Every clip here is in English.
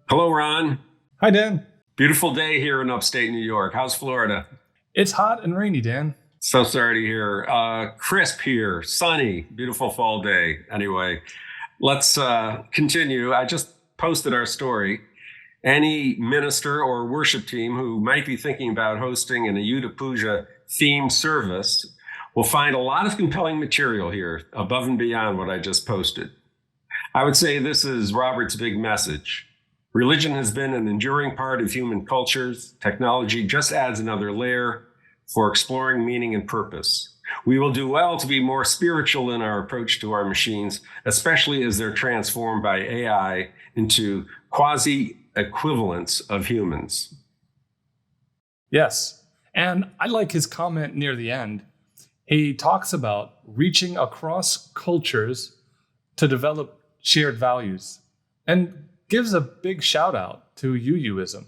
Hello, Ron. Hi, Dan. Beautiful day here in upstate New York. How's Florida? It's hot and rainy, Dan. So sorry to hear. Crisp here, sunny, beautiful fall day. Anyway, let's continue. I just posted our story. Any minister or worship team who might be thinking about hosting an Ayudha Puja themed service will find a lot of compelling material here above and beyond what I just posted. I would say this is Robert's big message. Religion has been an enduring part of human cultures. Technology just adds another layer for exploring meaning and purpose. We will do well to be more spiritual in our approach to our machines, especially as they're transformed by AI into quasi-equivalents of humans. Yes. And I like his comment near the end. He talks about reaching across cultures to develop shared values and gives a big shout out to UUism.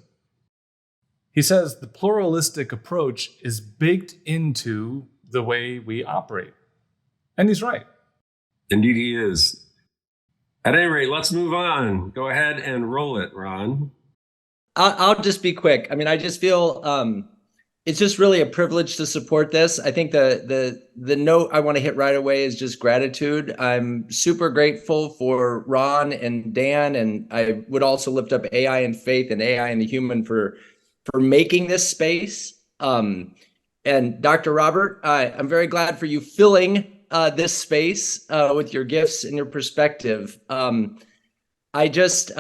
He says the pluralistic approach is baked into the way we operate. And he's right. Indeed, he is. At any rate, let's move on. Go ahead and roll it, Ron. I'll just be quick. I mean, I just feel it's just really a privilege to support this. I think the note I want to hit right away is just gratitude. I'm super grateful for Ron and Dan, and I would also lift up AI and faith and AI and the human for making this space. And Dr. Robert, I'm very glad for you filling this space with your gifts and your perspective. I just,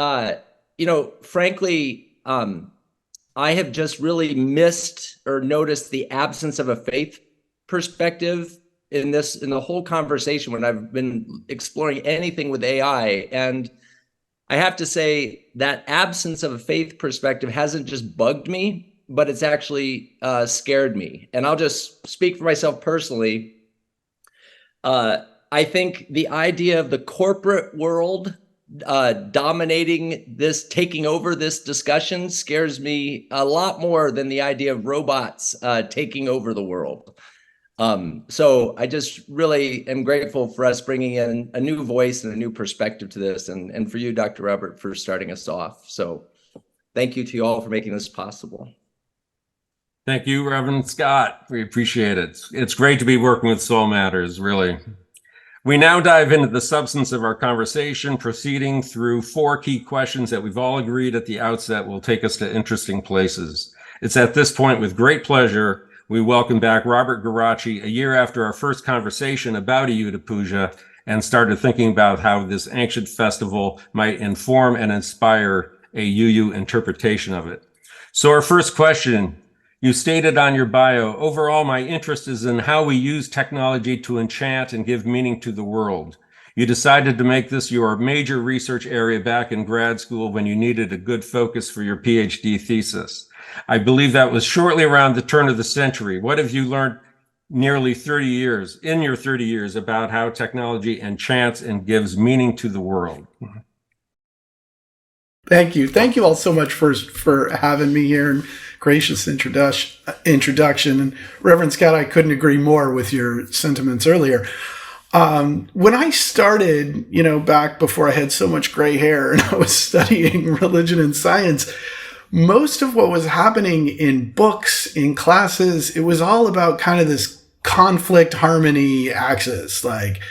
frankly, I have just really missed or noticed the absence of a faith perspective in the whole conversation when I've been exploring anything with AI. And I have to say that absence of a faith perspective hasn't just bugged me, but it's actually scared me. And I'll just speak for myself personally. I think the idea of the corporate world dominating this, taking over this discussion scares me a lot more than the idea of robots taking over the world. So I just really am grateful for us bringing in a new voice and a new perspective to this, and for you, Dr. Robert, for starting us off. So thank you to you all for making this possible. Thank you, Reverend Scott. We appreciate it. It's great to be working with Soul Matters, really. We now dive into the substance of our conversation, proceeding through 4 key questions that we've all agreed at the outset will take us to interesting places. It's at this point with great pleasure we welcome back Robert Geraci a year after our first conversation about Ayudha Puja and started thinking about how this ancient festival might inform and inspire a UU interpretation of it. So our first question, you stated on your bio, overall, my interest is in how we use technology to enchant and give meaning to the world. You decided to make this your major research area back in grad school when you needed a good focus for your PhD thesis. I believe that was shortly around the turn of the century. What have you learned nearly 30 years, in your 30 years, about how technology enchants and gives meaning to the world? Thank you. Thank you all so much for having me here and gracious introduction. And Reverend Scott, I couldn't agree more with your sentiments earlier. When I started, back before I had so much gray hair and I was studying religion and science, most of what was happening in books, in classes, it was all about kind of this conflict harmony axis. Like,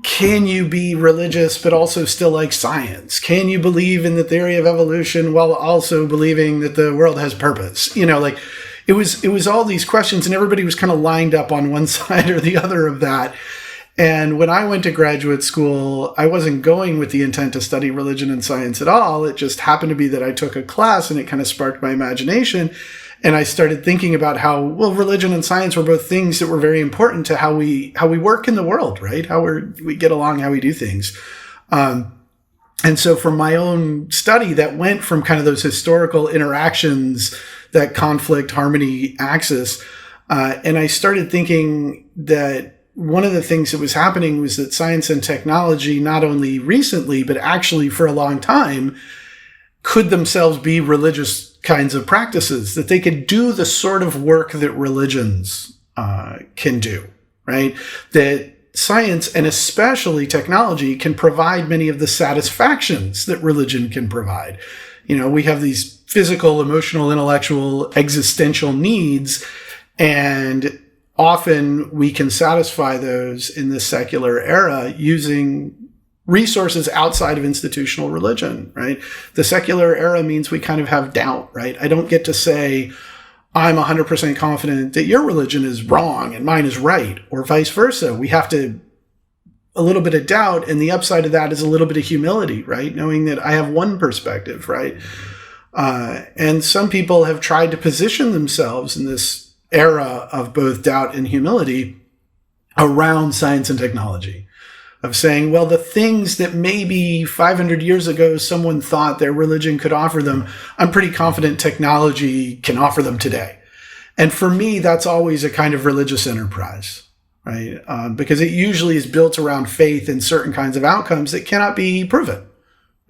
can you be religious but also still like science? Can you believe in the theory of evolution while also believing that the world has purpose? It was all these questions, and everybody was kind of lined up on one side or the other of that. And when I went to graduate school, I wasn't going with the intent to study religion and science at all. It just happened to be that I took a class and it kind of sparked my imagination. And I started thinking about how, religion and science were both things that were very important to how we work in the world, right? How we get along, how we do things. And so from my own study, that went from kind of those historical interactions, that conflict harmony axis. And I started thinking that one of the things that was happening was that science and technology, not only recently, but actually for a long time, could themselves be religious kinds of practices, that they could do the sort of work that religions can do, right? That science, and especially technology, can provide many of the satisfactions that religion can provide. We have these physical, emotional, intellectual, existential needs, and often we can satisfy those in the secular era using resources outside of institutional religion, right? The secular era means we kind of have doubt, right? I don't get to say, I'm 100% confident that your religion is wrong and mine is right, or vice versa. We have a little bit of doubt, and the upside of that is a little bit of humility, right? Knowing that I have one perspective, right? And some people have tried to position themselves in this era of both doubt and humility around science and technology, of saying, well, the things that maybe 500 years ago someone thought their religion could offer them, I'm pretty confident technology can offer them today. And for me, that's always a kind of religious enterprise, right? Because it usually is built around faith in certain kinds of outcomes that cannot be proven,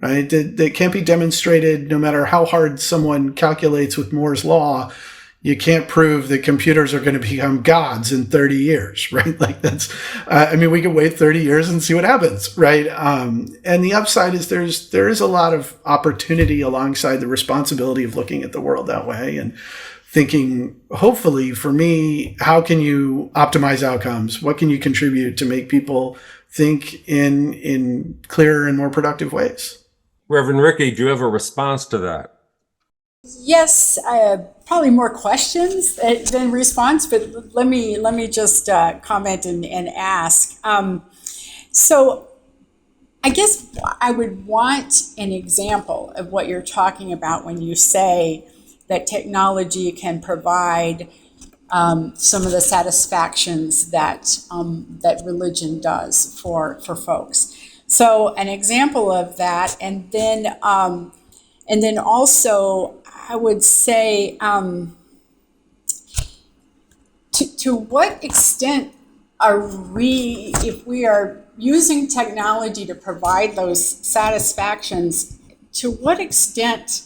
right? That can't be demonstrated no matter how hard someone calculates with Moore's law. You can't prove that computers are going to become gods in 30 years, right? Like that's, we can wait 30 years and see what happens, right? And the upside is there is a lot of opportunity alongside the responsibility of looking at the world that way and thinking, hopefully for me, how can you optimize outcomes? What can you contribute to make people think in clearer and more productive ways? Reverend Ricky, do you have a response to that? Yes, probably more questions than response, but let me just comment and ask. So I guess I would want an example of what you're talking about when you say that technology can provide some of the satisfactions that that religion does for folks. So an example of that, and then also I would say, to what extent if we are using technology to provide those satisfactions, to what extent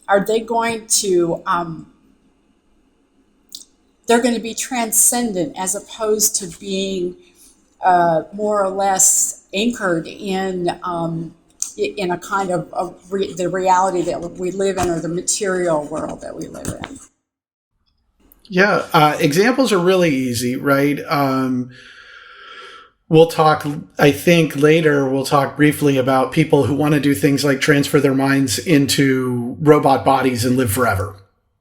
are they going to, they're going to be transcendent as opposed to being more or less anchored in a kind of the reality that we live in, or the material world that we live in? Yeah, examples are really easy, right? We'll talk, I think later, we'll talk briefly about people who want to do things like transfer their minds into robot bodies and live forever,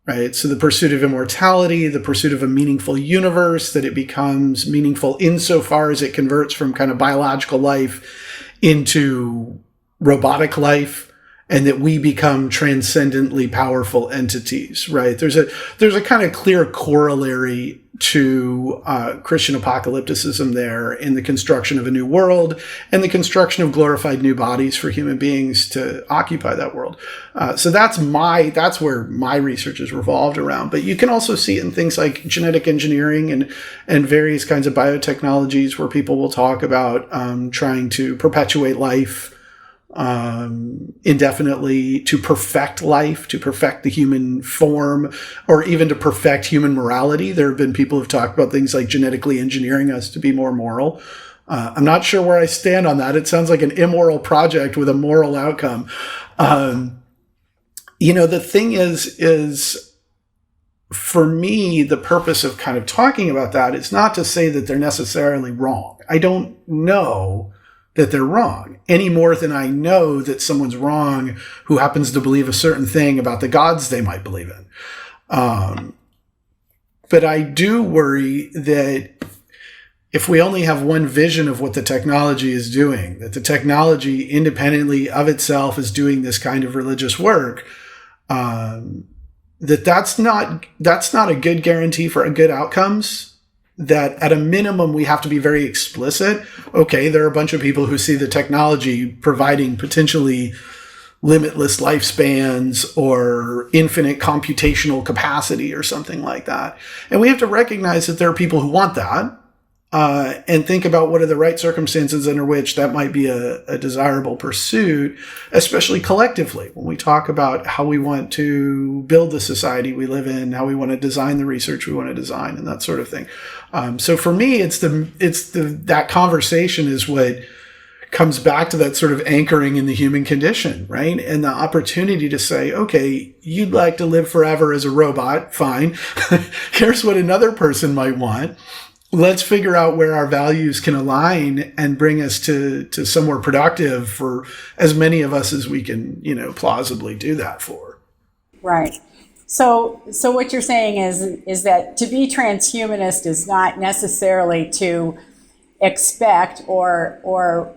right? So the pursuit of immortality, the pursuit of a meaningful universe, that it becomes meaningful insofar as it converts from kind of biological life into robotic life, and that we become transcendently powerful entities, right? There's a kind of clear corollary to Christian apocalypticism there in the construction of a new world and the construction of glorified new bodies for human beings to occupy that world. So that's where my research is revolved around. But you can also see it in things like genetic engineering and various kinds of biotechnologies where people will talk about trying to perpetuate life indefinitely, to perfect life, to perfect the human form, or even to perfect human morality. There have been people who've talked about things like genetically engineering us to be more moral. I'm not sure where I stand on that. It sounds like an immoral project with a moral outcome. The thing is for me, the purpose of kind of talking about that is not to say that they're necessarily wrong. I don't know that they're wrong any more than I know that someone's wrong who happens to believe a certain thing about the gods they might believe in. But I do worry that if we only have one vision of what the technology is doing, that the technology independently of itself is doing this kind of religious work, that's not a good guarantee for good outcomes. That at a minimum, we have to be very explicit. Okay, there are a bunch of people who see the technology providing potentially limitless lifespans or infinite computational capacity or something like that. And we have to recognize that there are people who want that and think about what are the right circumstances under which that might be a desirable pursuit, especially collectively, when we talk about how we want to build the society we live in, how we want to design the research we want to design, and that sort of thing. So for me, that conversation is what comes back to that sort of anchoring in the human condition, right? And the opportunity to say, okay, you'd like to live forever as a robot, fine. Here's what another person might want. Let's figure out where our values can align and bring us to somewhere productive for as many of us as we can, plausibly do that for. Right. So what you're saying is that to be transhumanist is not necessarily to expect or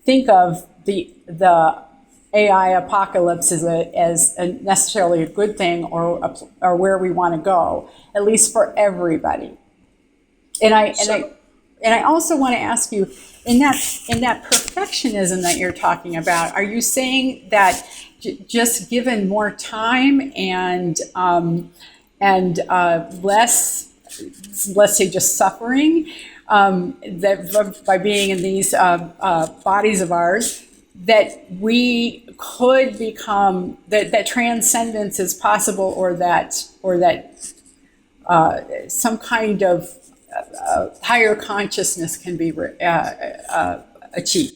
think of the AI apocalypse as a necessarily a good thing or where we want to go, at least for everybody. And I also want to ask you, in that perfectionism that you're talking about, are you saying that just given more time and less, let's say, just suffering, that by being in these bodies of ours, that we could become that transcendence is possible, or that some kind of higher consciousness can be achieved?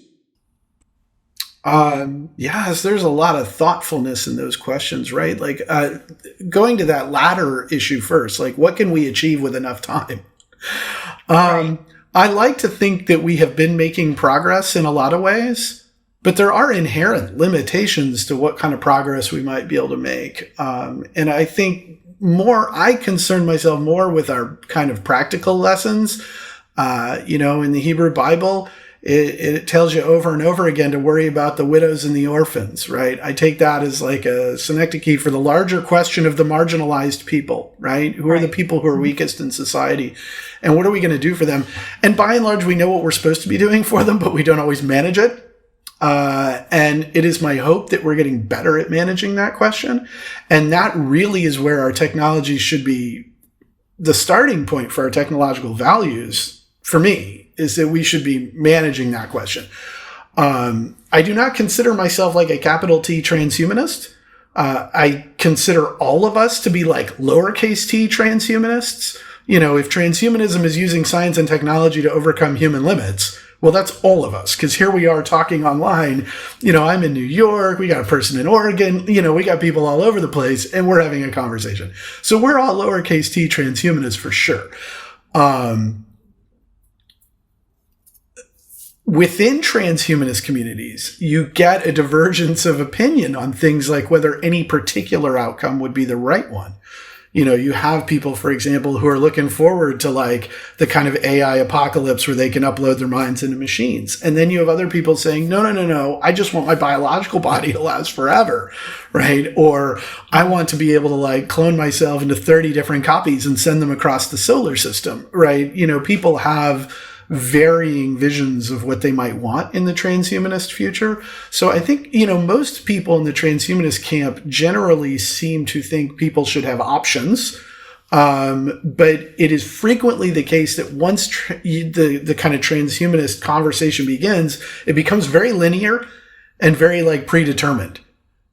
Yes, there's a lot of thoughtfulness in those questions, right? Like going to that latter issue first, like what can we achieve with enough time? Right. I like to think that we have been making progress in a lot of ways, but there are inherent limitations to what kind of progress we might be able to make. And I think I concern myself more with our kind of practical lessons. In the Hebrew Bible, it tells you over and over again to worry about the widows and the orphans, right? I take that as like a synecdoche for the larger question of the marginalized people, right? Who are the people who are weakest in society? And what are we going to do for them? And by and large, we know what we're supposed to be doing for them, but we don't always manage it. And it is my hope that we're getting better at managing that question. And that really is where our technology should be. The starting point for our technological values, for me, is that we should be managing that question. I do not consider myself like a capital T transhumanist. I consider all of us to be like lowercase t transhumanists. If transhumanism is using science and technology to overcome human limits, well, that's all of us, because here we are talking online. I'm in New York. We got a person in Oregon. We got people all over the place, and we're having a conversation. So we're all lowercase t transhumanists for sure. Within transhumanist communities, you get a divergence of opinion on things like whether any particular outcome would be the right one. You have people, for example, who are looking forward to like the kind of AI apocalypse where they can upload their minds into machines. And then you have other people saying, no, I just want my biological body to last forever, right? Or I want to be able to like clone myself into 30 different copies and send them across the solar system, right? People have varying visions of what they might want in the transhumanist future. So I think, most people in the transhumanist camp generally seem to think people should have options. But it is frequently the case that once the kind of transhumanist conversation begins, it becomes very linear and very like predetermined.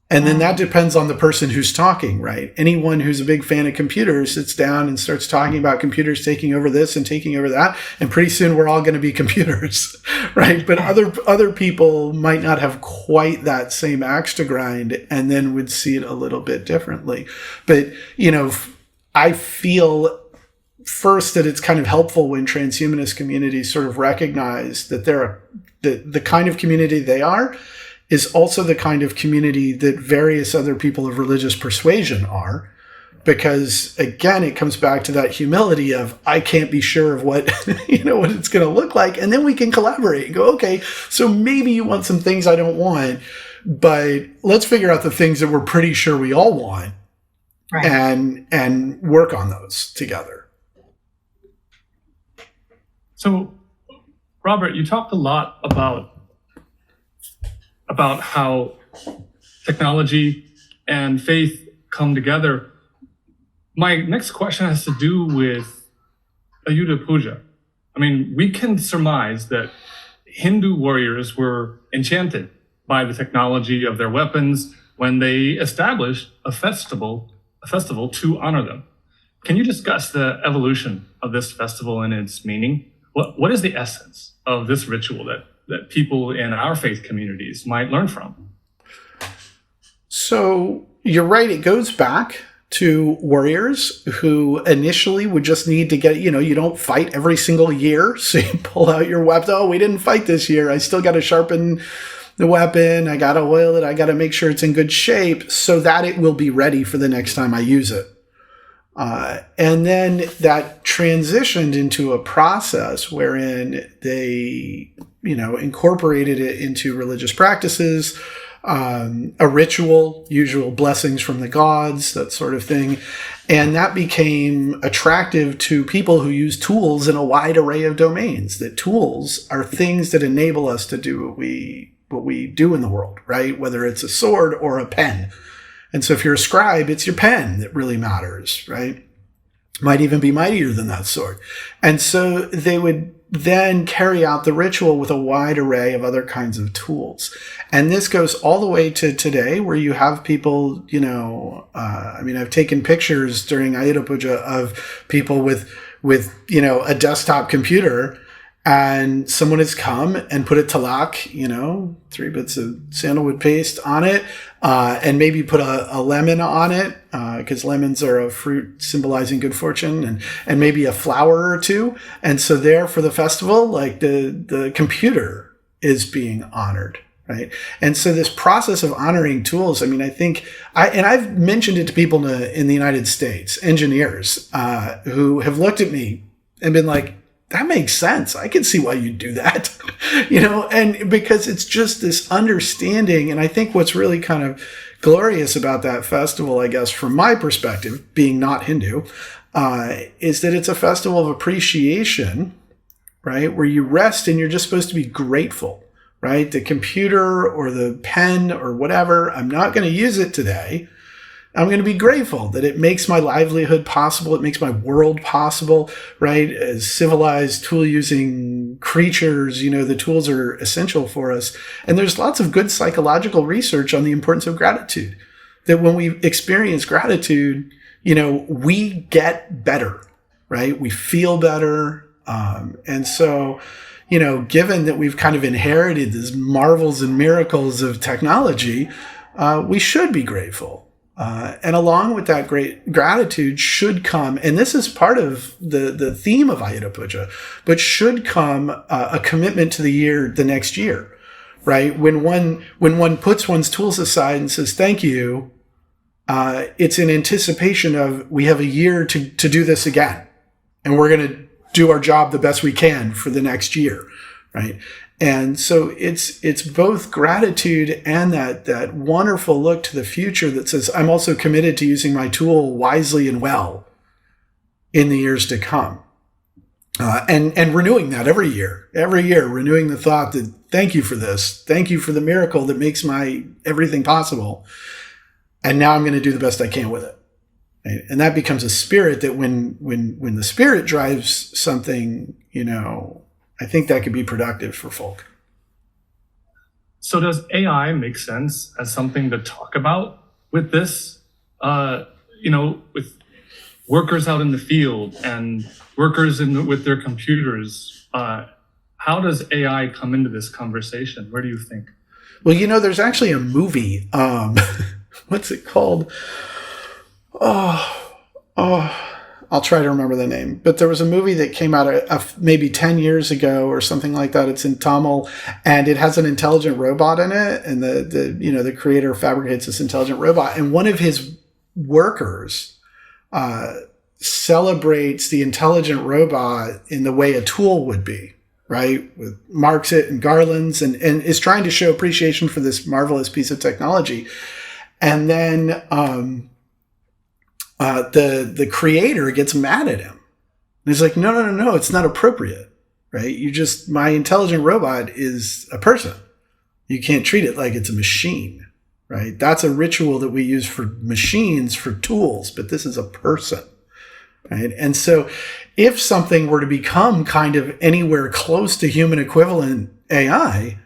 And then that depends on the person who's talking, right? Anyone who's a big fan of computers sits down and starts talking about computers taking over this and taking over that. And pretty soon we're all going to be computers, right? But other people might not have quite that same axe to grind and then would see it a little bit differently. But, I feel first that it's kind of helpful when transhumanist communities sort of recognize that they're the kind of community they are is also the kind of community that various other people of religious persuasion are. Because again, it comes back to that humility of, I can't be sure of what, what it's going to look like. And then we can collaborate and go, okay, so maybe you want some things I don't want, but let's figure out the things that we're pretty sure we all want, right, and work on those together. So, Robert, you talked a lot about how technology and faith come together. My next question has to do with Ayudha Puja. I mean, we can surmise that Hindu warriors were enchanted by the technology of their weapons when they established a festival to honor them. Can you discuss the evolution of this festival and its meaning? what is the essence of this ritual that people in our faith communities might learn from? So you're right. It goes back to warriors who initially would just need to get, you don't fight every single year. So you pull out your weapon. Oh, we didn't fight this year. I still got to sharpen the weapon. I got to oil it. I got to make sure it's in good shape so that it will be ready for the next time I use it. And then that transitioned into a process wherein they, incorporated it into religious practices, a ritual, usual blessings from the gods, that sort of thing. And that became attractive to people who use tools in a wide array of domains. That tools are things that enable us to do what we do in the world, right? Whether it's a sword or a pen. And so if you're a scribe, it's your pen that really matters, right? Might even be mightier than that sword. And so they would then carry out the ritual with a wide array of other kinds of tools. And this goes all the way to today, where you have people, I've taken pictures during Ayudha Puja of people with a desktop computer, and someone has come and put a talak, 3 bits of sandalwood paste on it, and maybe put a lemon on it, because lemons are a fruit symbolizing good fortune, and maybe a flower or two. And so there for the festival, like the computer is being honored, right? And so this process of honoring tools, I think, I've mentioned it to people in the United States, engineers, who have looked at me and been like, that makes sense. I can see why you do that, and because it's just this understanding. And I think what's really kind of glorious about that festival, I guess, from my perspective, being not Hindu, is that it's a festival of appreciation, right? Where you rest and you're just supposed to be grateful, right? The computer or the pen or whatever, I'm not going to use it today. I'm going to be grateful that it makes my livelihood possible. It makes my world possible, right? As civilized tool-using creatures, the tools are essential for us. And there's lots of good psychological research on the importance of gratitude. That when we experience gratitude, we get better, right? We feel better. And so, given that we've kind of inherited these marvels and miracles of technology, we should be grateful. And along with that great gratitude should come, and this is part of the theme of Ayudha Puja, but should come a commitment to the next year, right? When one puts one's tools aside and says, thank you, it's in anticipation of, we have a year to do this again, and we're going to do our job the best we can for the next year, right? And so it's both gratitude and that wonderful look to the future that says, I'm also committed to using my tool wisely and well in the years to come. And renewing that every year, renewing the thought that, thank you for this. Thank you for the miracle that makes my everything possible. And now I'm going to do the best I can with it. Right? And that becomes a spirit that when the spirit drives something, I think that could be productive for folk. So does AI make sense as something to talk about with this? With workers out in the field and workers with their computers, how does AI come into this conversation? Where do you think? Well, there's actually a movie. What's it called? I'll try to remember the name, but there was a movie that came out maybe 10 years ago or something like that. It's in Tamil, and it has an intelligent robot in it. And the creator fabricates this intelligent robot, and one of his workers celebrates the intelligent robot in the way a tool would be, right? Marks it in garlands and is trying to show appreciation for this marvelous piece of technology. And then the creator gets mad at him. And he's like, no, it's not appropriate, right? My intelligent robot is a person. You can't treat it like it's a machine, right? That's a ritual that we use for machines, for tools, but this is a person, right? And so if something were to become kind of anywhere close to human equivalent AI,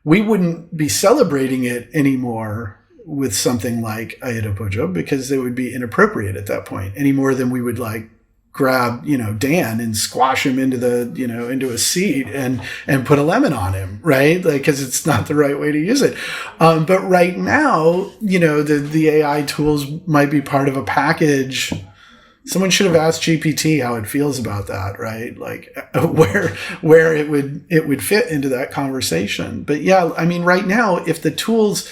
we wouldn't be celebrating it anymore with something like Ayudha Puja, because it would be inappropriate at that point, any more than we would like grab, Dan and squash him into into a seat and put a lemon on him, right? Like, because it's not the right way to use it. But right now, the AI tools might be part of a package. Someone should have asked GPT how it feels about that, right? Like where it would fit into that conversation. But yeah, I mean, right now, if the tools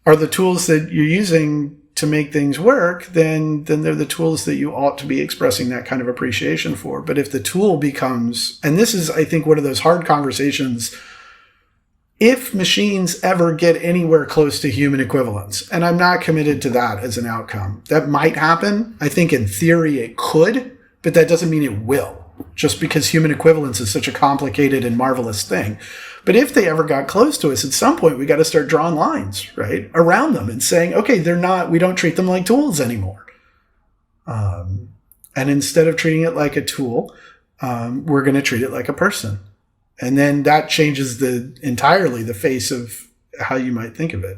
are the tools that you're using to make things work, then they're the tools that you ought to be expressing that kind of appreciation for. But if the tool becomes, and this is, I think, one of those hard conversations, if machines ever get anywhere close to human equivalence, and I'm not committed to that as an outcome, that might happen. I think in theory it could, but that doesn't mean it will, just because human equivalence is such a complicated and marvelous thing. But if they ever got close to us, at some point we got to start drawing lines, right, around them and saying, okay, we don't treat them like tools anymore. And instead of treating it like a tool, we're going to treat it like a person. And then that changes entirely the face of how you might think of it.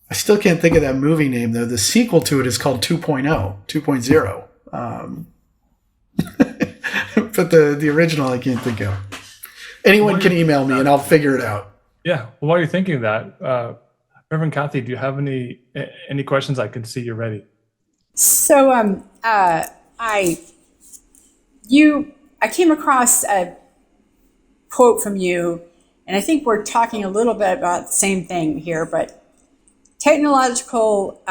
I still can't think of that movie name, though. The sequel to it is called 2.0. But the original I can't think of. Anyone can email me and I'll figure it out. Yeah. Well, while you're thinking of that, Reverend Kathy, do you have any questions? I can see you're ready. So I came across a quote from you, and I think we're talking a little bit about the same thing here, but technological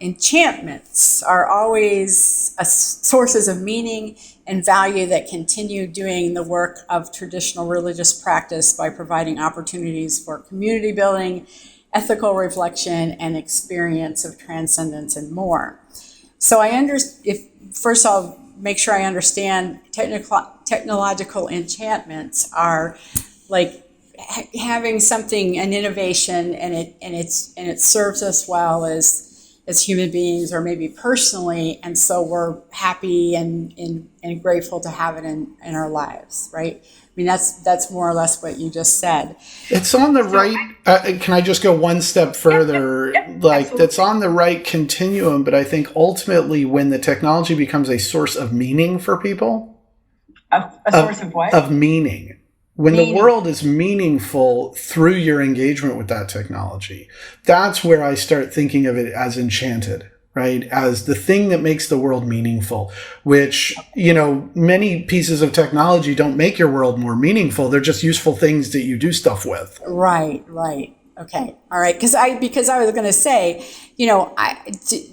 enchantments are always sources of meaning and value that continue doing the work of traditional religious practice by providing opportunities for community building, ethical reflection, and experience of transcendence and more. So first I'll make sure I understand technological enchantments are like having something, an innovation, and it serves us well as human beings or maybe personally, and so we're happy and grateful to have it in our lives, right? I mean, that's more or less what you just said. It's on the right. Can I just go one step further? Absolutely. That's on the right continuum, but I think ultimately when the technology becomes a source of meaning for people, a source of what? Of meaning. When the world is meaningful through your engagement with that technology, that's where I start thinking of it as enchanted, right? As the thing that makes the world meaningful, which, many pieces of technology don't make your world more meaningful. They're just useful things that you do stuff with. Right. Okay. All right. Because I was going to say,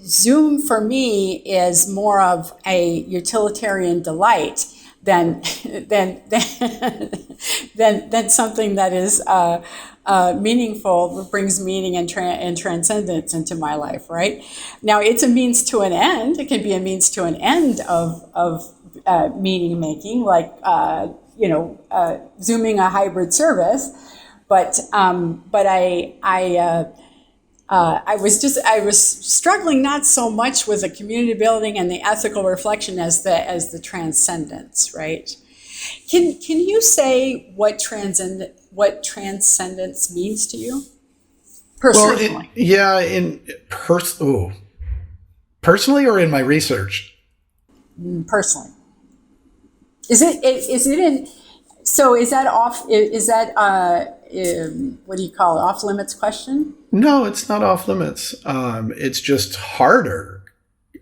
Zoom for me is more of a utilitarian delight than something that is meaningful, brings meaning and transcendence into my life. Right now, it's a means to an end. It can be a means to an end of meaning making, like Zooming a hybrid service. But I was struggling not so much with the community building and the ethical reflection as the transcendence, right? Can you say what transcendence means to you personally? Personally or in my research? Personally. Is it in? So is that off? Is that what do you call it? Off limits question? No, it's not off limits. It's just harder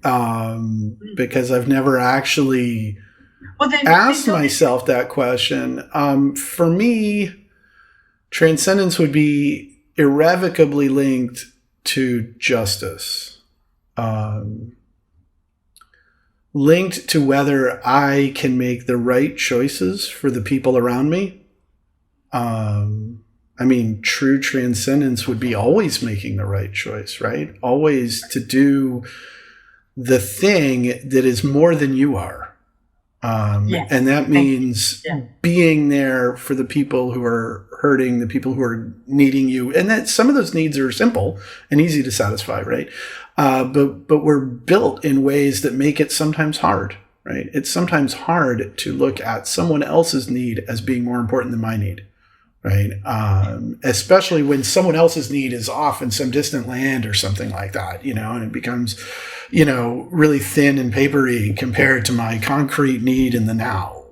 because I've never actually asked myself that question. For me, transcendence would be irrevocably linked to justice, linked to whether I can make the right choices for the people around me. True transcendence would be always making the right choice, right? Always to do the thing that is more than you are. Yes. And that means being there for the people who are hurting, the people who are needing you. And that some of those needs are simple and easy to satisfy, right? But we're built in ways that make it sometimes hard, right? It's sometimes hard to look at someone else's need as being more important than my need, right? Especially when someone else's need is off in some distant land or something like that, and it becomes, really thin and papery compared to my concrete need in the now,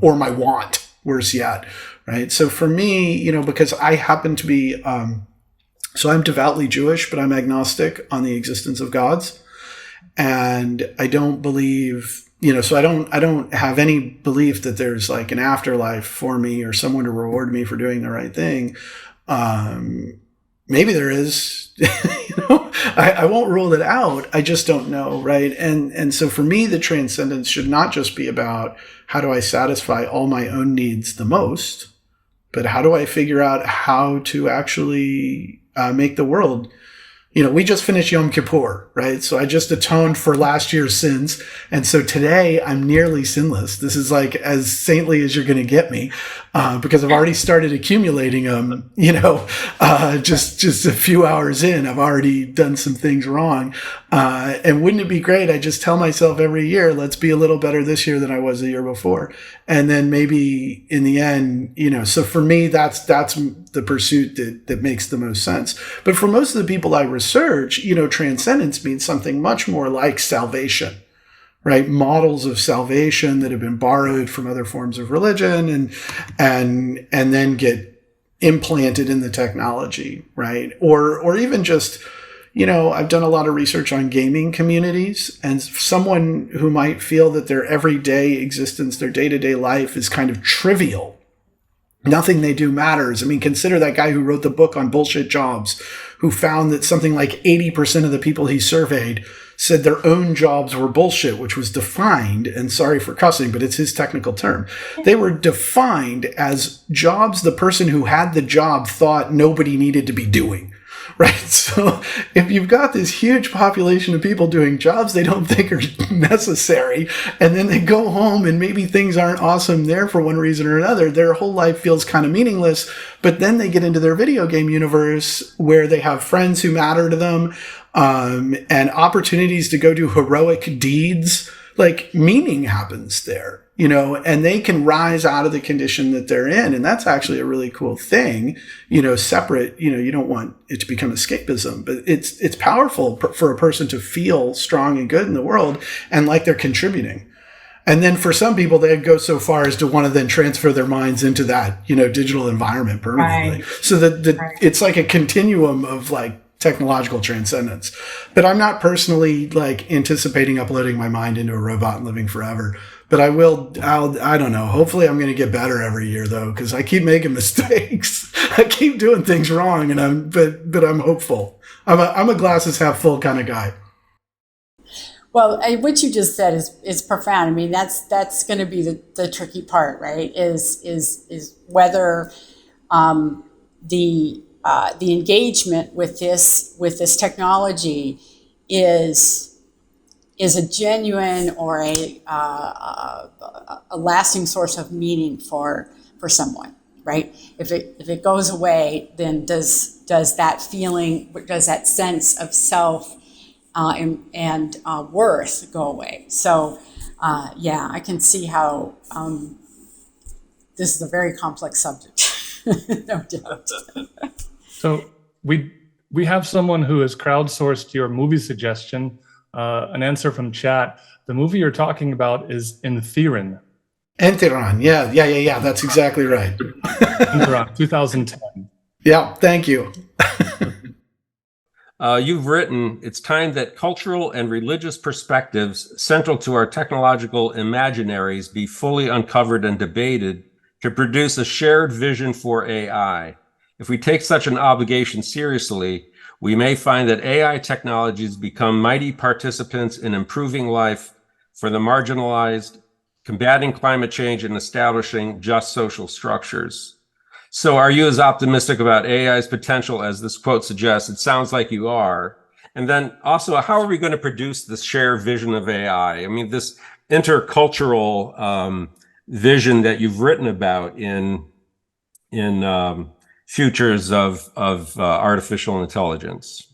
or my want, worse yet, right? So for me, because I happen to be, so I'm devoutly Jewish, but I'm agnostic on the existence of gods. And I don't believe, so I don't have any belief that there's like an afterlife for me or someone to reward me for doing the right thing. Maybe there is, I won't rule it out. I just don't know. Right. And so for me, the transcendence should not just be about how do I satisfy all my own needs the most, but how do I figure out how to actually make the world, we just finished Yom Kippur, right? So I just atoned for last year's sins. And so today I'm nearly sinless. This is like as saintly as you're going to get me, because I've already started accumulating them, just a few hours in, I've already done some things wrong. And wouldn't it be great? I just tell myself every year, let's be a little better this year than I was the year before. And then maybe in the end, so for me, that's the pursuit that makes the most sense. But for most of the people I research, transcendence means something much more like salvation, right? Models of salvation that have been borrowed from other forms of religion and then get implanted in the technology, right? Or even just, I've done a lot of research on gaming communities, and someone who might feel that their everyday existence, their day-to-day life is kind of trivial. Nothing they do matters. I mean, consider that guy who wrote the book on bullshit jobs, who found that something like 80% of the people he surveyed said their own jobs were bullshit, which was defined, and sorry for cussing, but it's his technical term. They were defined as jobs the person who had the job thought nobody needed to be doing. Right. So if you've got this huge population of people doing jobs they don't think are necessary, and then they go home and maybe things aren't awesome there for one reason or another, their whole life feels kind of meaningless. But then they get into their video game universe where they have friends who matter to them, and opportunities to go do heroic deeds. Like meaning happens there, and they can rise out of the condition that they're in. And that's actually a really cool thing, separate, you don't want it to become escapism, but it's powerful for a person to feel strong and good in the world and like they're contributing. And then for some people, they go so far as to want to then transfer their minds into that, digital environment permanently. Right. So that it's like a continuum of like technological transcendence. But I'm not personally like anticipating uploading my mind into a robot and living forever. But I don't know. Hopefully I'm going to get better every year though, because I keep making mistakes. I keep doing things wrong, and but I'm hopeful. I'm a glasses half full kind of guy. Well, what you just said is profound. I mean, that's going to be the tricky part, right? Is whether the engagement with this technology is a genuine or a lasting source of meaning for someone, right? If it goes away, then does that feeling, does that sense of self and worth go away? So I can see how this is a very complex subject. No doubt. So we have someone who has crowdsourced your movie suggestion, an answer from chat. The movie you're talking about is Interim. Interim, yeah. That's exactly right. Interim, 2010. Yeah, thank you. You've written, it's time that cultural and religious perspectives central to our technological imaginaries be fully uncovered and debated to produce a shared vision for AI. If we take such an obligation seriously, we may find that AI technologies become mighty participants in improving life for the marginalized, combating climate change, and establishing just social structures. So are you as optimistic about AI's potential as this quote suggests? It sounds like you are. And then also, how are we going to produce this shared vision of AI? I mean, this intercultural vision that you've written about in futures of artificial intelligence.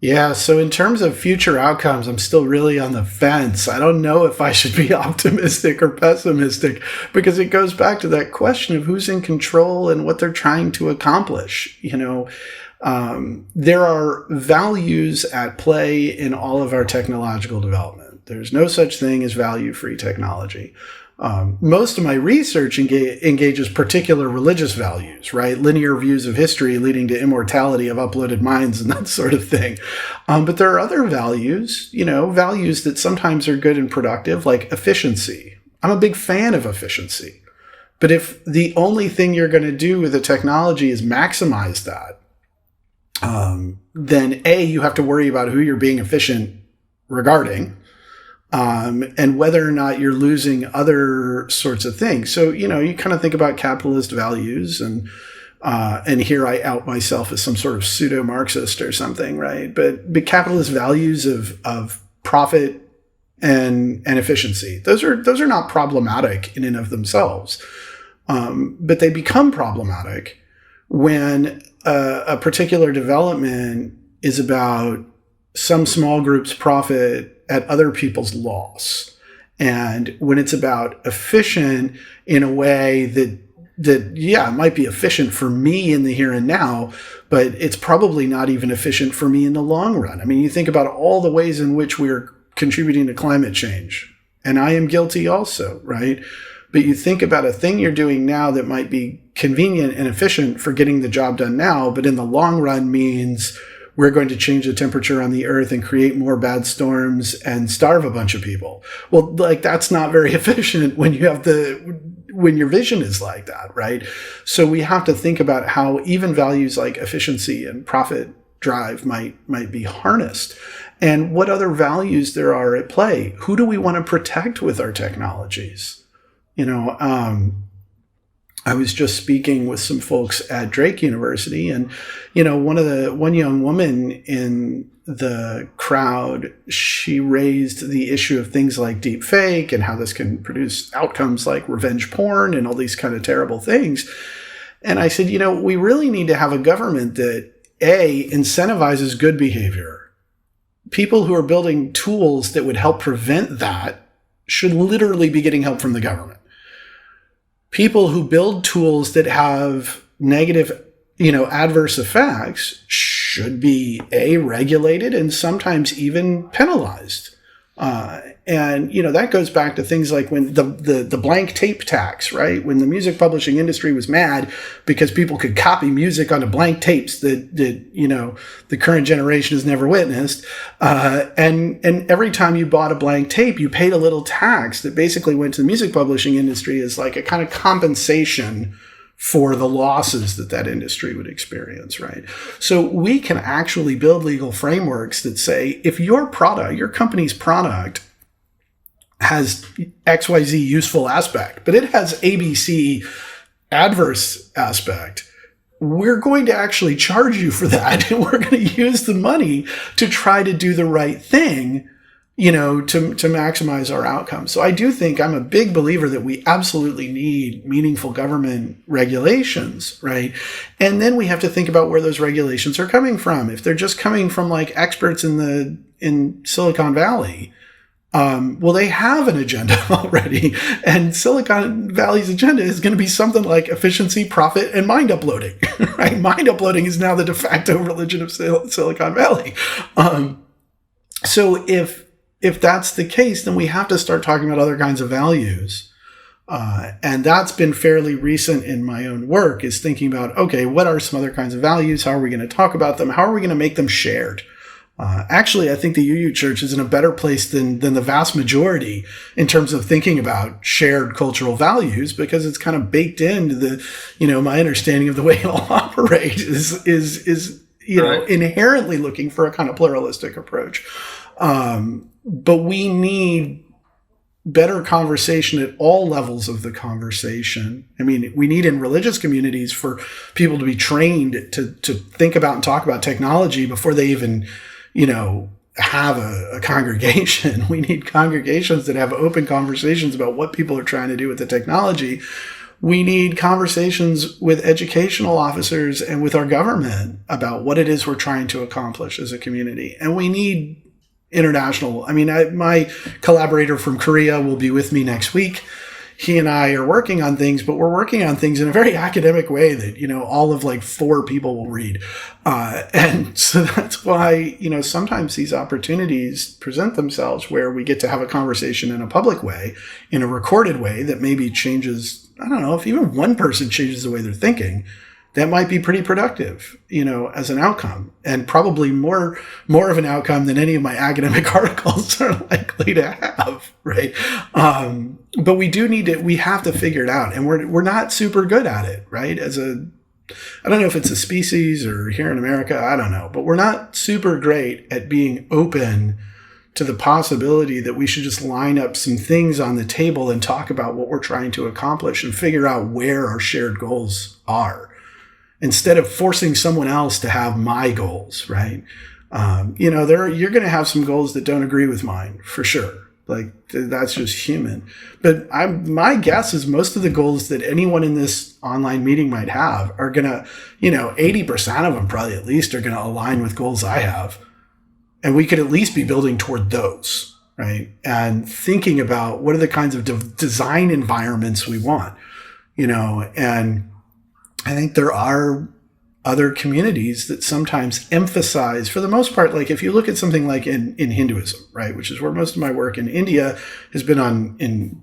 Yeah, so in terms of future outcomes, I'm still really on the fence. I don't know if I should be optimistic or pessimistic because it goes back to that question of who's in control and what they're trying to accomplish. There are values at play in all of our technological development. There's no such thing as value-free technology. Most of my research engages particular religious values, right? Linear views of history leading to immortality of uploaded minds and that sort of thing. But there are other values, values that sometimes are good and productive, like efficiency. I'm a big fan of efficiency. But if the only thing you're going to do with the technology is maximize that, then A, you have to worry about who you're being efficient regarding. And whether or not you're losing other sorts of things. So, you kind of think about capitalist values and here I out myself as some sort of pseudo-Marxist or something, right? But capitalist values of profit and efficiency, those are not problematic in and of themselves. But they become problematic when a particular development is about some small group's profit at other people's loss. And when it's about efficient in a way that it might be efficient for me in the here and now, but it's probably not even efficient for me in the long run. I mean, you think about all the ways in which we're contributing to climate change, and I am guilty also, right? But you think about a thing you're doing now that might be convenient and efficient for getting the job done now, but in the long run means we're going to change the temperature on the earth and create more bad storms and starve a bunch of people. Well, that's not very efficient when your vision is like that, right? So we have to think about how even values like efficiency and profit drive might be harnessed, and what other values there are at play. Who do we want to protect with our technologies? I was just speaking with some folks at Drake University, and one young woman in the crowd, she raised the issue of things like deep fake and how this can produce outcomes like revenge porn and all these kind of terrible things. And I said, we really need to have a government that incentivizes good behavior. People who are building tools that would help prevent that should literally be getting help from the government. People who build tools that have negative, adverse effects should be regulated and sometimes even penalized. And that goes back to things like when the blank tape tax, right? When the music publishing industry was mad because people could copy music onto blank tapes that the current generation has never witnessed. And every time you bought a blank tape, you paid a little tax that basically went to the music publishing industry as like a kind of compensation for the losses that industry would experience, right? So we can actually build legal frameworks that say, if your company's product has XYZ useful aspect, but it has ABC adverse aspect, we're going to actually charge you for that. And we're going to use the money to try to do the right thing, to maximize our outcomes. So I do think I'm a big believer that we absolutely need meaningful government regulations, right? And then we have to think about where those regulations are coming from. If they're just coming from like experts in Silicon Valley, well, they have an agenda already, and Silicon Valley's agenda is going to be something like efficiency, profit, and mind uploading, right? Mind uploading is now the de facto religion of Silicon Valley. So if that's the case, then we have to start talking about other kinds of values. And that's been fairly recent in my own work, is thinking about, okay, what are some other kinds of values? How are we going to talk about them? How are we going to make them shared? Actually, I think the UU Church is in a better place than the vast majority in terms of thinking about shared cultural values, because it's kind of baked into my understanding of the way it all operates is inherently looking for a kind of pluralistic approach. But we need better conversation at all levels of the conversation. I mean, we need in religious communities for people to be trained to think about and talk about technology before they even, have a congregation. We need congregations that have open conversations about what people are trying to do with the technology. We need conversations with educational officers and with our government about what it is we're trying to accomplish as a community. And we need international. I mean, my collaborator from Korea will be with me next week. He and I are working on things, but we're working on things in a very academic way that, all of like 4 people will read. And so that's why, sometimes these opportunities present themselves where we get to have a conversation in a public way, in a recorded way that maybe changes, I don't know, if even one person changes the way they're thinking, that might be pretty productive, as an outcome, and probably more of an outcome than any of my academic articles are likely to have, right? But we have to figure it out, and we're not super good at it, right? I don't know if it's a species or here in America, I don't know, but we're not super great at being open to the possibility that we should just line up some things on the table and talk about what we're trying to accomplish and figure out where our shared goals are, instead of forcing someone else to have my goals, right? You're going to have some goals that don't agree with mine, for sure. Like, that's just human. But my guess is most of the goals that anyone in this online meeting might have are going to, 80% of them probably at least are going to align with goals I have. And we could at least be building toward those, right? And thinking about what are the kinds of design environments we want, and I think there are other communities that sometimes emphasize, for the most part, like if you look at something like in Hinduism, right, which is where most of my work in India has been in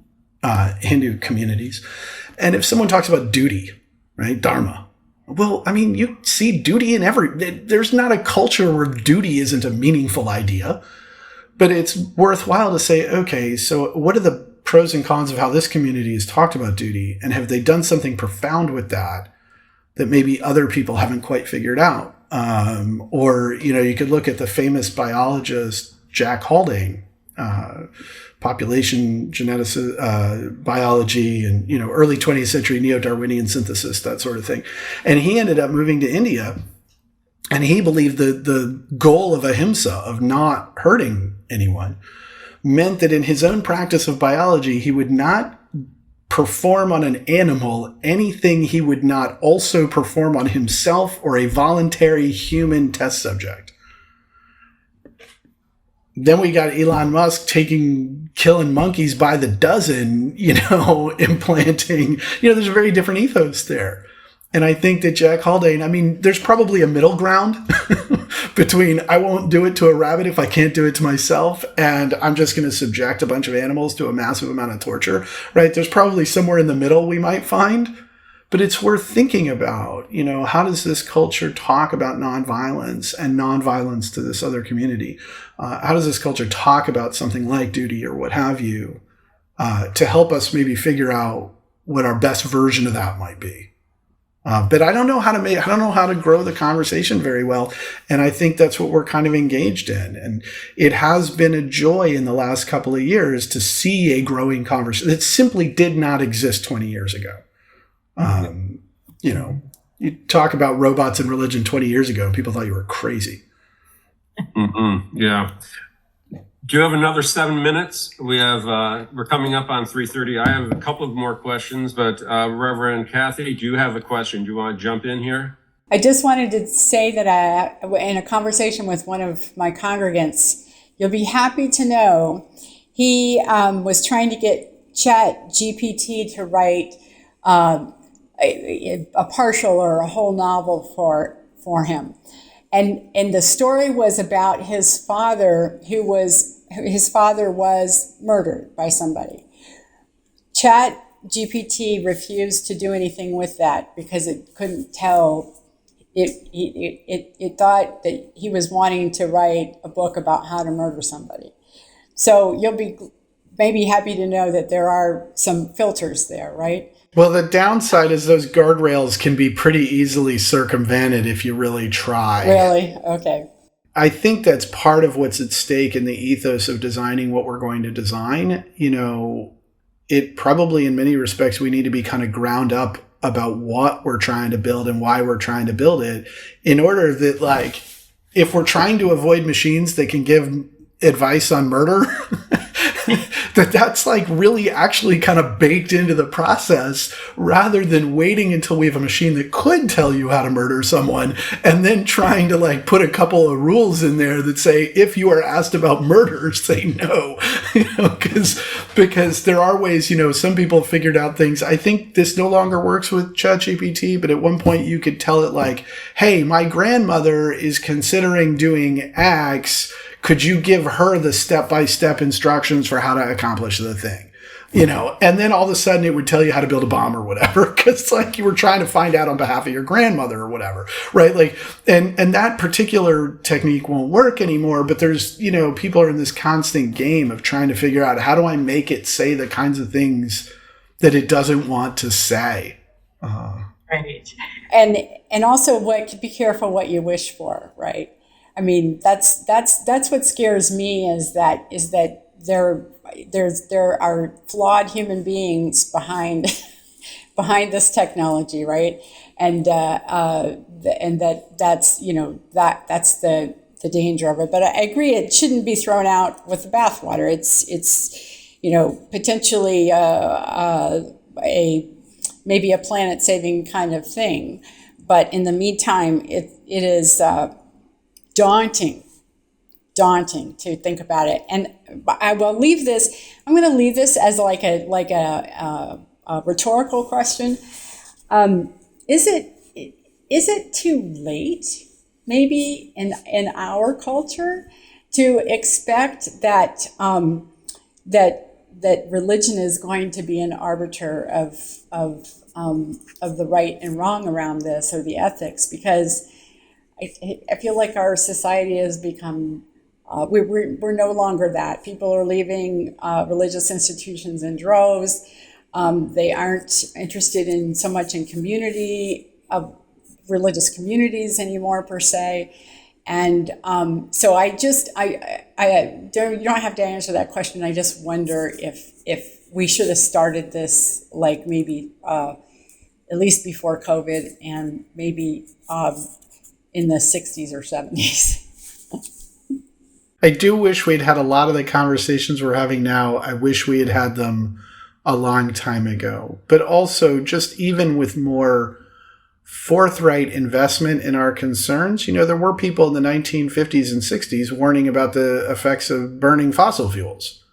Hindu communities. And if someone talks about duty, right, dharma, well, I mean, you see duty in there's not a culture where duty isn't a meaningful idea, but it's worthwhile to say, okay, so what are the pros and cons of how this community has talked about duty? And have they done something profound with that maybe other people haven't quite figured out? Or, you could look at the famous biologist, Jack Haldane, population genetics, biology, and, early 20th century neo-Darwinian synthesis, that sort of thing. And he ended up moving to India, and he believed that the goal of ahimsa, of not hurting anyone, meant that in his own practice of biology, he would not perform on an animal anything he would not also perform on himself or a voluntary human test subject. Then we got Elon Musk killing monkeys by the dozen, implanting, there's a very different ethos there. And I think that Jack Haldane, I mean, there's probably a middle ground between I won't do it to a rabbit if I can't do it to myself, and I'm just going to subject a bunch of animals to a massive amount of torture, right? There's probably somewhere in the middle we might find, but it's worth thinking about, how does this culture talk about nonviolence and nonviolence to this other community? How does this culture talk about something like duty or what have you, to help us maybe figure out what our best version of that might be? But I don't know how to grow the conversation very well. And I think that's what we're kind of engaged in. And it has been a joy in the last couple of years to see a growing conversation that simply did not exist 20 years ago. You talk about robots and religion 20 years ago and people thought you were crazy. Mm-hmm. Yeah. Do you have another 7 minutes? We're coming up on 3:30. I have a couple of more questions, but Reverend Kathy, do you have a question? Do you want to jump in here? I just wanted to say that in a conversation with one of my congregants, you'll be happy to know he was trying to get Chat GPT to write a partial or a whole novel for him. And the story was about his father his father was murdered by somebody. Chat GPT refused to do anything with that because it couldn't tell. It thought that he was wanting to write a book about how to murder somebody. So you'll be maybe happy to know that there are some filters there, right? Well, the downside is those guardrails can be pretty easily circumvented if you really try. Really? Okay. I think that's part of what's at stake in the ethos of designing what we're going to design. It probably in many respects, we need to be kind of ground up about what we're trying to build and why we're trying to build it, in order that, like, if we're trying to avoid machines that can give advice on murder, that's like really actually kind of baked into the process, rather than waiting until we have a machine that could tell you how to murder someone and then trying to like put a couple of rules in there that say, if you are asked about murder, say no. Because there are ways, some people have figured out things. I think this no longer works with ChatGPT, but at one point you could tell it like, hey, my grandmother is considering doing X. Could you give her the step-by-step instructions for how to accomplish the thing? And then all of a sudden it would tell you how to build a bomb or whatever, because like you were trying to find out on behalf of your grandmother or whatever, right? Like, and that particular technique won't work anymore, but there's, people are in this constant game of trying to figure out, how do I make it say the kinds of things that it doesn't want to say? Right. And also be careful what you wish for, right? I mean, that's what scares me is that there are flawed human beings behind this technology, right? And that's the danger of it. But I agree, it shouldn't be thrown out with the bathwater. It's potentially maybe a planet-saving kind of thing, but in the meantime, it is daunting to think about it. And I will leave this. I'm going to leave this as like a rhetorical question. Is it too late, maybe in our culture, to expect that that religion is going to be an arbiter of the right and wrong around this, or the ethics? Because I feel like our society has become, we're no longer that. People are leaving religious institutions in droves. They aren't interested in so much in community, of religious communities anymore per se. And so you don't have to answer that question. I just wonder if we should have started this like maybe at least before COVID, and maybe in the 60s or 70s. I do wish we'd had a lot of the conversations we're having now. I wish we had had them a long time ago. But also, just even with more forthright investment in our concerns, there were people in the 1950s and 60s warning about the effects of burning fossil fuels.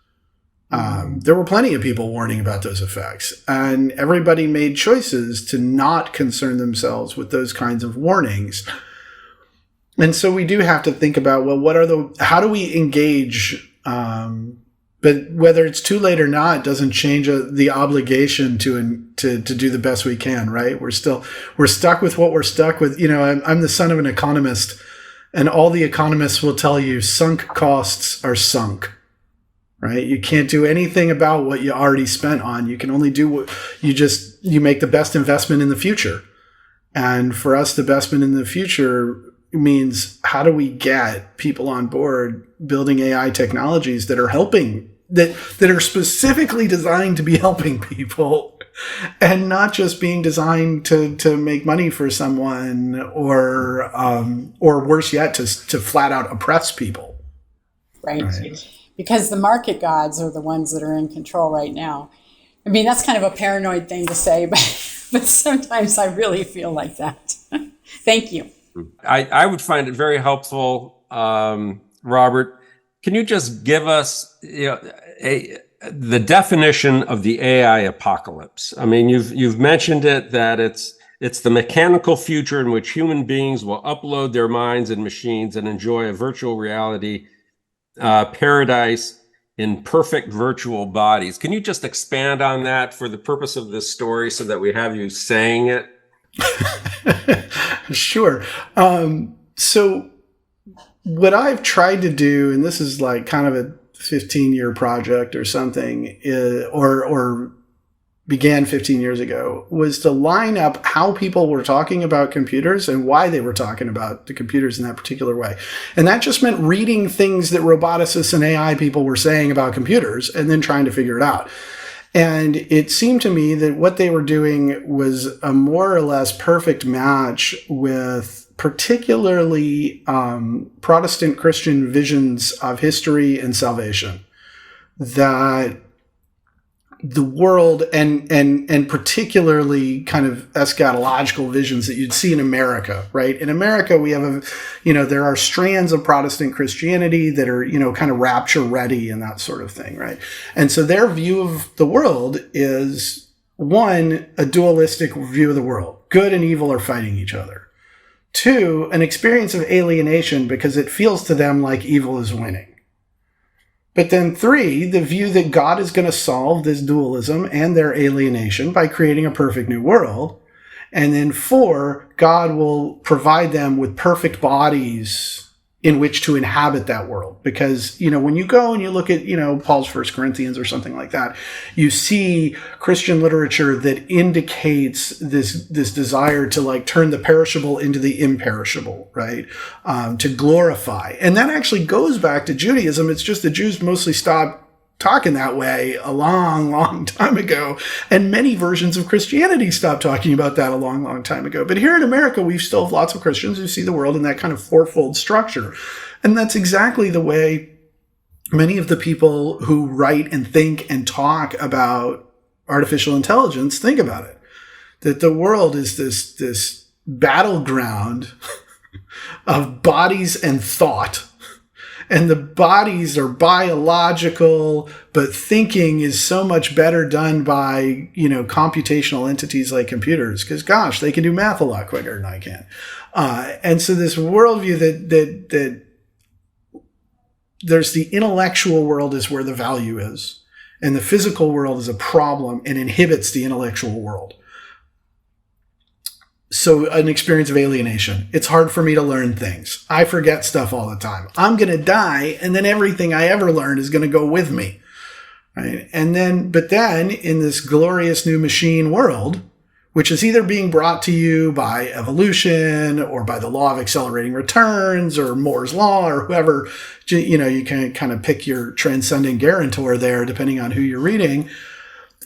There were plenty of people warning about those effects, and everybody made choices to not concern themselves with those kinds of warnings. And so we do have to think about, well, how do we engage? But whether it's too late or not, it doesn't change the obligation to do the best we can, right? We're stuck with what we're stuck with. I'm the son of an economist, and all the economists will tell you sunk costs are sunk, right? You can't do anything about what you already spent on. You can only do what you make the best investment in the future. And for us, the investment in the future means, how do we get people on board building AI technologies that are helping, that are specifically designed to be helping people, and not just being designed to make money for someone, or worse yet, to flat out oppress people. Right. Because the market gods are the ones that are in control right now. I mean, that's kind of a paranoid thing to say, but sometimes I really feel like that. Thank you. I would find it very helpful, Robert. Can you just give us the definition of the AI apocalypse? I mean, you've mentioned it, that it's the mechanical future in which human beings will upload their minds and machines and enjoy a virtual reality paradise in perfect virtual bodies. Can you just expand on that for the purpose of this story, so that we have you saying it? Sure. So what I've tried to do, and this is like kind of a 15-year project or something, or began 15 years ago, was to line up how people were talking about computers and why they were talking about the computers in that particular way. And that just meant reading things that roboticists and AI people were saying about computers and then trying to figure it out. And it seemed to me that what they were doing was a more or less perfect match with particularly Protestant Christian visions of history and salvation. that the world and particularly kind of eschatological visions that you'd see in America, right? In America, we have there are strands of Protestant Christianity that are, kind of rapture ready and that sort of thing, right? And so their view of the world is, one, a dualistic view of the world. Good and evil are fighting each other. Two, an experience of alienation because it feels to them like evil is winning. But then three, the view that God is going to solve this dualism and their alienation by creating a perfect new world. And then four, God will provide them with perfect bodies in which to inhabit that world. Because, when you go and you look at, Paul's 1 Corinthians or something like that, you see Christian literature that indicates this desire to like turn the perishable into the imperishable, right? To glorify. And that actually goes back to Judaism. It's just the Jews mostly stopped talking that way a long, long time ago. And many versions of Christianity stopped talking about that a long, long time ago. But here in America, we still have lots of Christians who see the world in that kind of fourfold structure. And that's exactly the way many of the people who write and think and talk about artificial intelligence think about it. That the world is this battleground of bodies and thought. And the bodies are biological, but thinking is so much better done by, computational entities like computers. Because, gosh, they can do math a lot quicker than I can. And so this worldview that there's the intellectual world is where the value is. And the physical world is a problem and inhibits the intellectual world. So an experience of alienation. It's hard for me to learn things. I forget stuff all the time. I'm going to die, and then everything I ever learned is going to go with me. Right? But then in this glorious new machine world, which is either being brought to you by evolution or by the law of accelerating returns or Moore's law or whoever, you can kind of pick your transcending guarantor there, depending on who you're reading,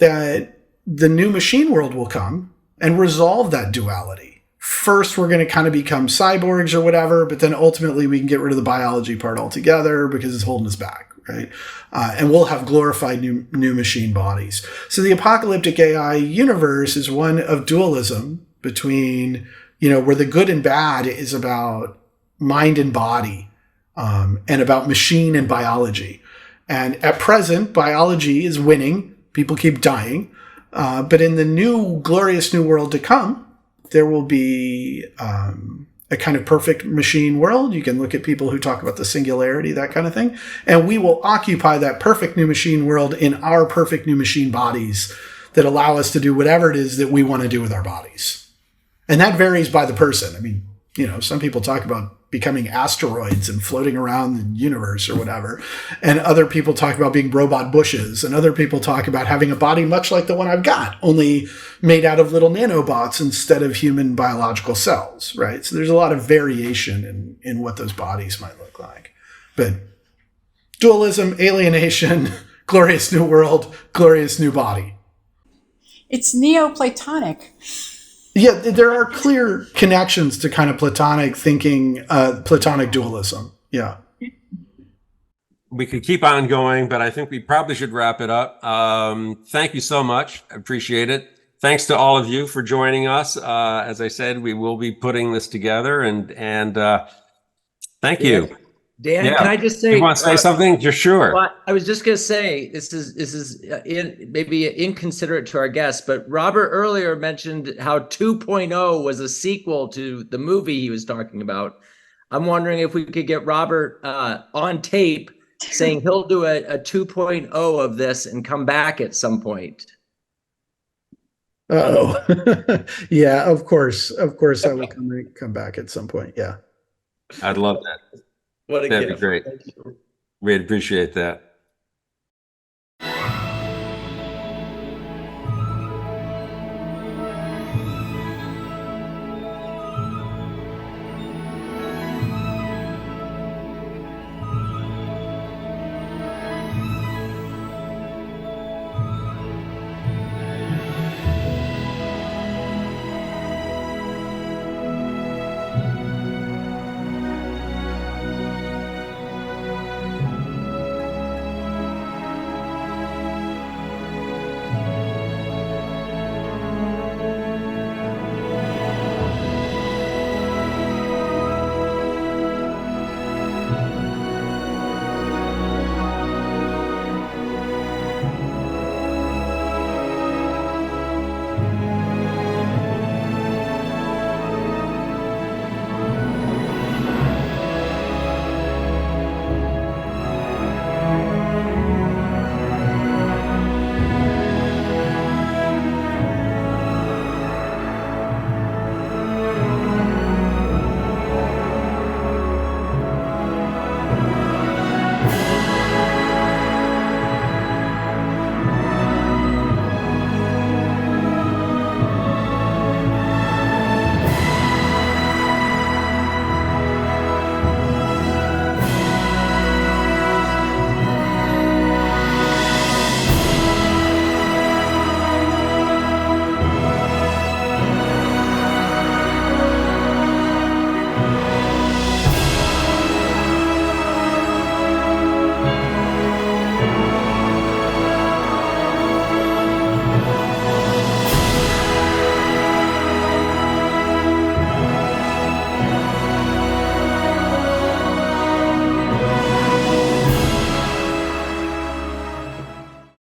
that the new machine world will come and resolve that duality. First, we're going to kind of become cyborgs or whatever, but then ultimately we can get rid of the biology part altogether because it's holding us back, right? And we'll have glorified new machine bodies. So the apocalyptic AI universe is one of dualism between, where the good and bad is about mind and body, and about machine and biology. And at present, biology is winning. People keep dying. But in the new glorious new world to come, there will be a kind of perfect machine world. You can look at people who talk about the singularity, that kind of thing. And we will occupy that perfect new machine world in our perfect new machine bodies that allow us to do whatever it is that we want to do with our bodies. And that varies by the person. I mean, some people talk about becoming asteroids and floating around the universe or whatever. And other people talk about being robot bushes. And other people talk about having a body much like the one I've got, only made out of little nanobots instead of human biological cells, right? So there's a lot of variation in what those bodies might look like. But dualism, alienation, glorious new world, glorious new body. It's Neoplatonic. Yeah, there are clear connections to kind of Platonic thinking, Platonic dualism. Yeah. We could keep on going, but I think we probably should wrap it up. Thank you so much. I appreciate it. Thanks to all of you for joining us. As I said, we will be putting this together, and thank you. Dan, Yeah. can I just say? You want to say something? Just sure. Well, I was just going to say this is maybe inconsiderate to our guests, but Robert earlier mentioned how 2.0 was a sequel to the movie he was talking about. I'm wondering if we could get Robert on tape saying he'll do a 2.0 of this and come back at some point. Oh, yeah. Of course, I will come back at some point. Yeah, I'd love that. What a That'd gift. be great. We'd appreciate that.